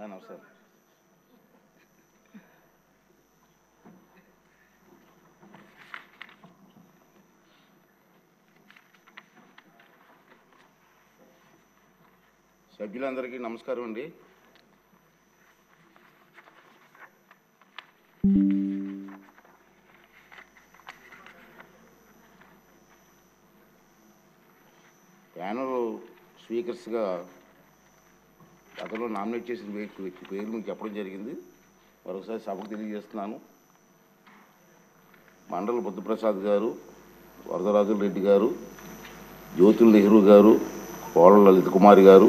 నమస్కారం. సభ్యులందరికీ నమస్కారం అండి. ప్యానల్ స్పీకర్స్గా గతంలో నామినేట్ చేసిన వ్యక్తి పేరు మీకు చెప్పడం జరిగింది. మరొకసారి సభకు తెలియజేస్తున్నాను. మండల బుద్ధప్రసాద్ గారు, వరదరాజుల రెడ్డి గారు, జ్యోతుల్ నెహ్రూ గారు, కోళ్ళ లలిత కుమారి గారు,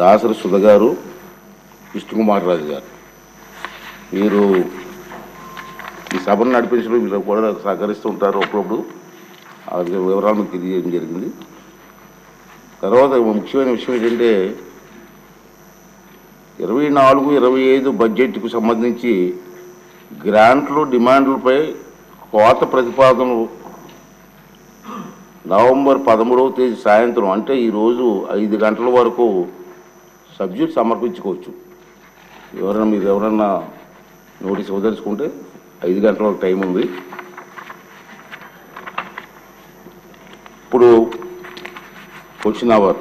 దాసరి సుధ గారు, విష్ణుకుమార్ రాజు గారు, మీరు ఈ సభను నడిపించడం వీళ్ళు కూడా సహకరిస్తూ ఉంటారు. అప్పుడప్పుడు ఆ వివరాలు మీకు తెలియజేయడం జరిగింది. తర్వాత ముఖ్యమైన విషయం ఏంటంటే 24-25 బడ్జెట్కు సంబంధించి గ్రాంట్లు డిమాండ్లపై కోత ప్రతిపాదనలు నవంబర్ 13వ తేదీ సాయంత్రం అంటే ఈరోజు 5 గంటల వరకు సబ్జెక్ట్ సమర్పించుకోవచ్చు. మీరు ఎవరన్నా నోటీస్ ఇవ్వదలుచుకుంటే 5 గంటల వరకు టైం ఉంది. ఇప్పుడు క్వశ్చన్ అవర్.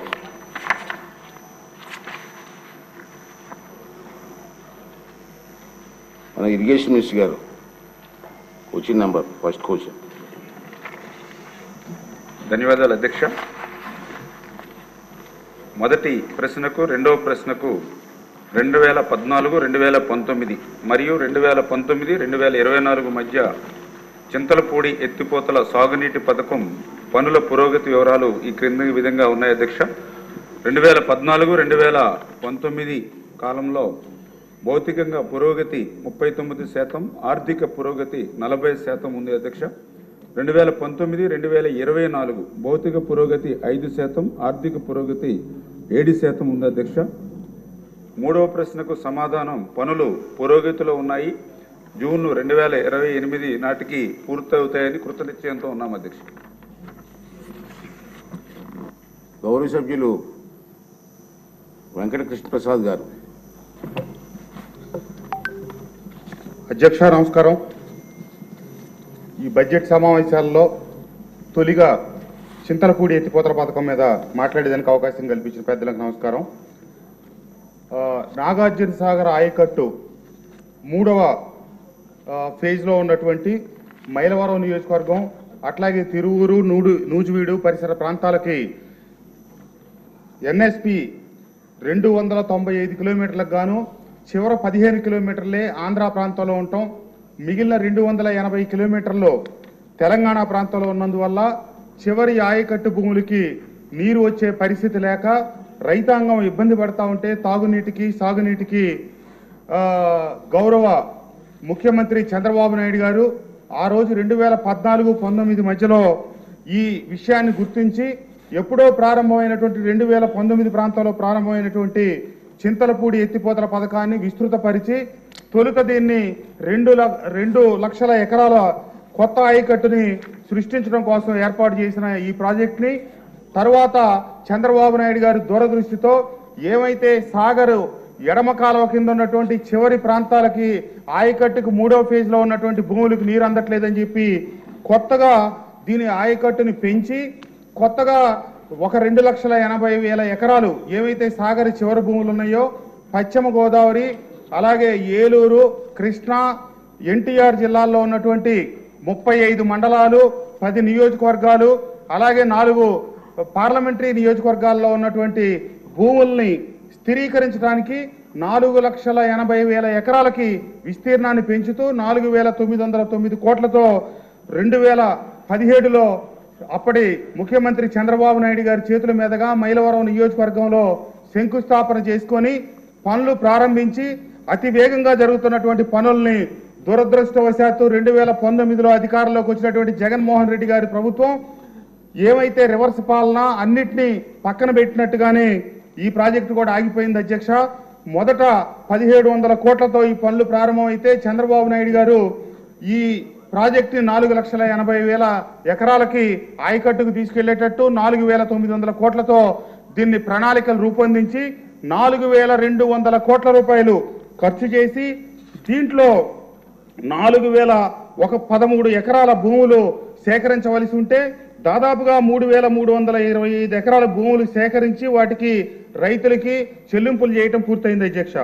మన ఇరిగేషన్ మినిస్టర్ గారు క్వశ్చన్ నెంబర్ ఫస్ట్ క్వశ్చన్. ధన్యవాదాలు అధ్యక్ష. మొదటి ప్రశ్నకు రెండవ ప్రశ్నకు 2014-2019 మరియు 2019-2024 మధ్య చింతలపూడి ఎత్తిపోతల సాగునీటి పథకం పనుల పురోగతి వివరాలు ఈ క్రింది విధంగా ఉన్నాయి అధ్యక్ష. 2014-2019 కాలంలో భౌతికంగా పురోగతి 39%, ఆర్థిక పురోగతి 40% ఉంది అధ్యక్ష. 2019-2024 భౌతిక పురోగతి 5%, ఆర్థిక పురోగతి 7% ఉంది అధ్యక్ష. మూడవ ప్రశ్నకు సమాధానం పనులు పురోగతిలో ఉన్నాయి, జూన్ 2028 నాటికి పూర్తవుతాయని కృతనిశ్చయంతో ఉన్నాం అధ్యక్ష. గౌరవ సభ్యులు వెంకట కృష్ణప్రసాద్ గారు. అధ్యక్ష నమస్కారం. ఈ బడ్జెట్ సమావేశాల్లో తొలిగా చింతలపూడి ఎత్తిపోతల పథకం మీద మాట్లాడేదానికి అవకాశం కల్పించిన పెద్దలకు నమస్కారం. నాగార్జున సాగర్ ఆయకట్టు 3వ ఫేజ్లో ఉన్నటువంటి మైలవరం నియోజకవర్గం అట్లాగే తిరువూరు, నూజివీడు పరిసర ప్రాంతాలకి ఎన్ఎస్పి 295 కిలోమీటర్లకు గాను చివర 15 కిలోమీటర్లే ఆంధ్ర ప్రాంతంలో ఉంటాం. మిగిలిన 280 కిలోమీటర్లు తెలంగాణ ప్రాంతంలో ఉన్నందువల్ల చివరి ఆయకట్టు భూములకి నీరు వచ్చే పరిస్థితి లేక రైతాంగం ఇబ్బంది పడతా ఉంటే తాగునీటికి సాగునీటికి గౌరవ ముఖ్యమంత్రి చంద్రబాబు నాయుడు గారు ఆ రోజు 2014-19 మధ్యలో ఈ విషయాన్ని గుర్తించి ఎప్పుడో ప్రారంభమైనటువంటి 2019 ప్రాంతంలో ప్రారంభమైనటువంటి చింతలపూడి ఎత్తిపోతల పథకాన్ని విస్తృతపరిచి తొలుత దీన్ని 2 లక్షల ఎకరాల కొత్త ఆయకట్టుని సృష్టించడం కోసం ఏర్పాటు చేసిన ఈ ప్రాజెక్ట్ని తర్వాత చంద్రబాబు నాయుడు గారి దూరదృష్టితో ఏమైతే సాగరు ఎడమ కాలువ కింద ఉన్నటువంటి చివరి ప్రాంతాలకి ఆయకట్టుకు 3వ ఫేజ్లో ఉన్నటువంటి భూములకు నీరు అందట్లేదని చెప్పి కొత్తగా దీని ఆయకట్టుని పెంచి కొత్తగా 2,80,000 ఎకరాలు ఏవైతే సాగర్ చివరి భూములు ఉన్నాయో పశ్చిమ గోదావరి అలాగే ఏలూరు, కృష్ణా, ఎన్టీఆర్ జిల్లాల్లో ఉన్నటువంటి 35 మండలాలు, 10 నియోజకవర్గాలు అలాగే 4 పార్లమెంటరీ నియోజకవర్గాల్లో ఉన్నటువంటి భూముల్ని స్థిరీకరించడానికి 4,80,000 ఎకరాలకి విస్తీర్ణాన్ని పెంచుతూ 4,909 కోట్లతో 2017లో అప్పటి ముఖ్యమంత్రి చంద్రబాబు నాయుడు గారి చేతుల మీదుగా మైలవరం నియోజకవర్గంలో శంకుస్థాపన చేసుకొని పనులు ప్రారంభించి అతి వేగంగా జరుగుతున్నటువంటి పనుల్ని దురదృష్టవశాత్తు 2019లో అధికారంలోకి వచ్చినటువంటి జగన్మోహన్ రెడ్డి గారి ప్రభుత్వం ఏమైతే రివర్స్ పాలన అన్నిటినీ పక్కన పెట్టినట్టుగానే ఈ ప్రాజెక్టు కూడా ఆగిపోయింది అధ్యక్ష. మొదట 1,700 కోట్లతో ఈ పనులు ప్రారంభమైతే చంద్రబాబు నాయుడు గారు ఈ ప్రాజెక్టుని 4,80,000 ఎకరాలకి ఆయకట్టుకు తీసుకెళ్లేటట్టు 4,900 కోట్లతో దీన్ని ప్రణాళికలు రూపొందించి 4,200 కోట్ల రూపాయలు ఖర్చు చేసి దీంట్లో 4,013 ఎకరాల భూములు సేకరించవలసి ఉంటే దాదాపుగా 3,325 ఎకరాల భూములు సేకరించి వాటికి రైతులకి చెల్లింపులు చేయటం పూర్తయింది అధ్యక్ష.